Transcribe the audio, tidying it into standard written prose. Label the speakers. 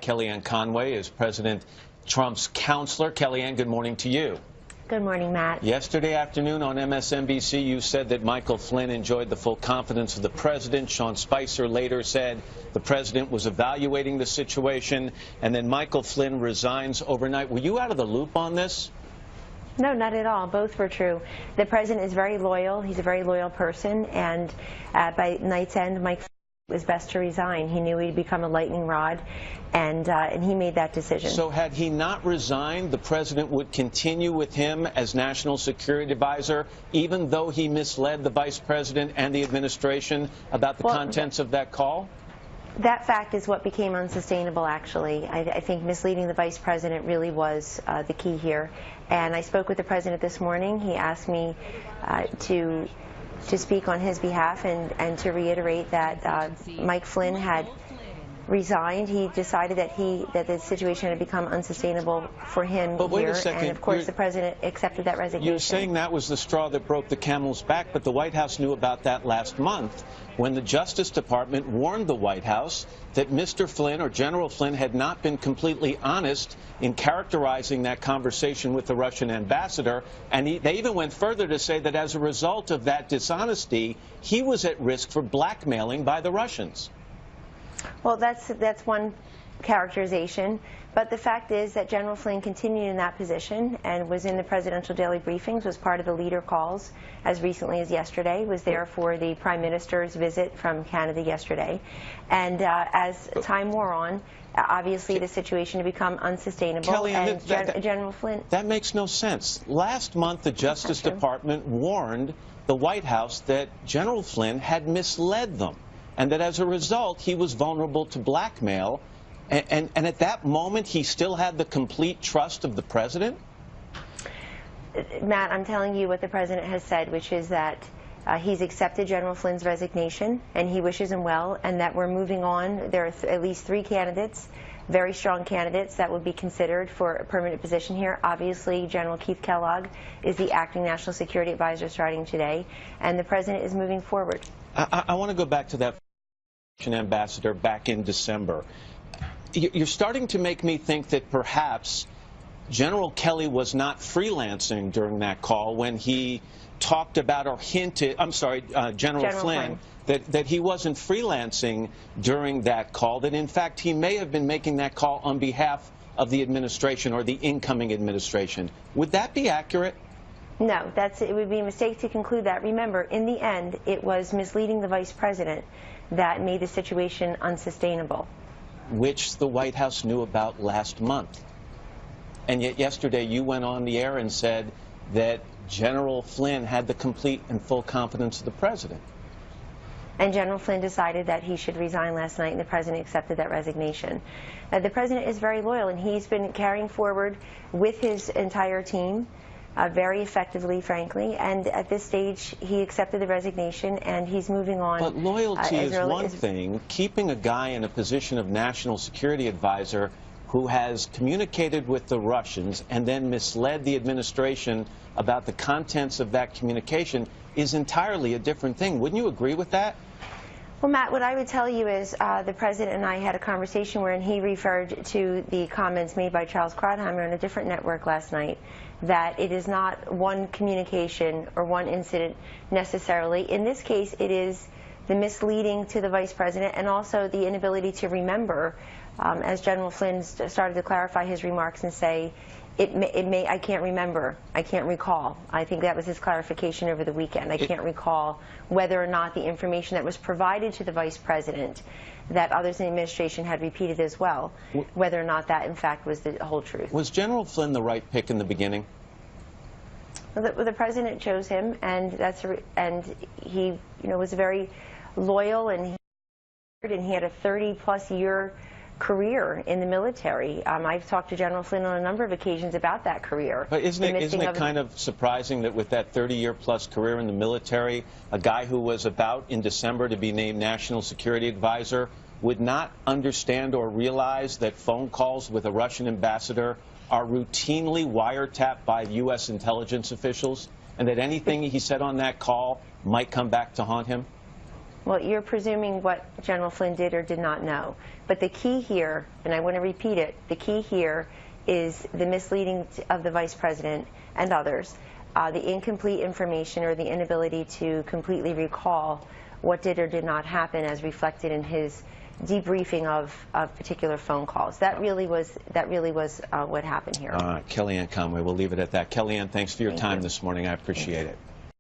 Speaker 1: Kellyanne Conway is President Trump's counselor. Kellyanne, good morning to you.
Speaker 2: Good morning, Matt.
Speaker 1: Yesterday afternoon on MSNBC, you said that Michael Flynn enjoyed the full confidence of the president. Sean Spicer later said the president was evaluating the situation, and then Michael Flynn resigns overnight. Were you out of the loop on this?
Speaker 2: No, not at all. Both were true. The president is very loyal. He's a very loyal person, and by night's end, Mike it was best to resign. He knew he'd become a lightning rod, and he made that decision.
Speaker 1: So had he not resigned, the president would continue with him as national security advisor, even though he misled the vice president and the administration about the contents of that call?
Speaker 2: That fact is what became unsustainable, actually. I think misleading the vice president really was the key here. And I spoke with the president this morning. He asked me to speak on his behalf and to reiterate that Mike Flynn had resigned. He decided that the situation had become unsustainable for him here, and of course the president accepted that resignation.
Speaker 1: You're saying that was the straw that broke the camel's back, but the White House knew about that last month when the Justice Department warned the White House that Mr. Flynn or General Flynn had not been completely honest in characterizing that conversation with the Russian ambassador, and they even went further to say that as a result of that dishonesty, he was at risk for blackmailing by the Russians.
Speaker 2: Well, that's one characterization, but the fact is that General Flynn continued in that position and was in the presidential daily briefings, was part of the leader calls as recently as yesterday, was there for the Prime Minister's visit from Canada yesterday. And as time wore on, obviously the situation had become unsustainable.
Speaker 1: Kellyanne,
Speaker 2: and General Flynn...
Speaker 1: That makes no sense. Last month, the Justice Department warned the White House that General Flynn had misled them, and that as a result, he was vulnerable to blackmail. And at that moment, he still had the complete trust of the president?
Speaker 2: Matt, I'm telling you what the president has said, which is that he's accepted General Flynn's resignation, and he wishes him well, and that we're moving on. There are at least 3 candidates, very strong candidates, that would be considered for a permanent position here. Obviously, General Keith Kellogg is the acting national security advisor starting today, and the president is moving forward.
Speaker 1: I want to go back to that ambassador back in December. You're starting to make me think that perhaps General Kelly was not freelancing during that call when he talked about or hinted, General Flynn, that he wasn't freelancing during that call, that in fact he may have been making that call on behalf of the administration or the incoming administration. Would that be accurate?
Speaker 2: No, it would be a mistake to conclude that. Remember, in the end, it was misleading the vice president that made the situation unsustainable.
Speaker 1: Which the White House knew about last month. And yet yesterday you went on the air and said that General Flynn had the complete and full confidence of the president.
Speaker 2: And General Flynn decided that he should resign last night, and the president accepted that resignation. The president is very loyal, and he's been carrying forward with his entire team very effectively, frankly, and at this stage he accepted the resignation and he's moving on.
Speaker 1: But loyalty is one thing. Keeping a guy in a position of national security advisor who has communicated with the Russians and then misled the administration about the contents of that communication is entirely a different thing. Wouldn't you agree with that?
Speaker 2: Well, Matt, what I would tell you is the president and I had a conversation wherein he referred to the comments made by Charles Krauthammer on a different network last night, that it is not one communication or one incident necessarily. In this case, it is the misleading to the vice president and also the inability to remember, as General Flynn started to clarify his remarks and say, I can't remember, I can't recall. I think that was his clarification over the weekend. I can't recall whether or not the information that was provided to the vice president that others in the administration had repeated as well, whether or not that in fact was the whole truth.
Speaker 1: Was General Flynn the right pick in the beginning?
Speaker 2: The president chose him, and he was very loyal, and he had a 30-plus year career in the military. I've talked to General Flynn on a number of occasions about that career.
Speaker 1: But isn't it kind of surprising that with that 30-year-plus career in the military, a guy who was about in December to be named National Security Advisor would not understand or realize that phone calls with a Russian ambassador are routinely wiretapped by U.S. intelligence officials, and that anything he said on that call might come back to haunt him?
Speaker 2: Well, you're presuming what General Flynn did or did not know. But the key here, and I want to repeat it, the key here is the misleading of the Vice President and others, the incomplete information or the inability to completely recall what did or did not happen as reflected in his debriefing of particular phone calls. That really was what happened here.
Speaker 1: Kellyanne Conway, we'll leave it at that. Kellyanne, thanks for your time this morning. I appreciate it.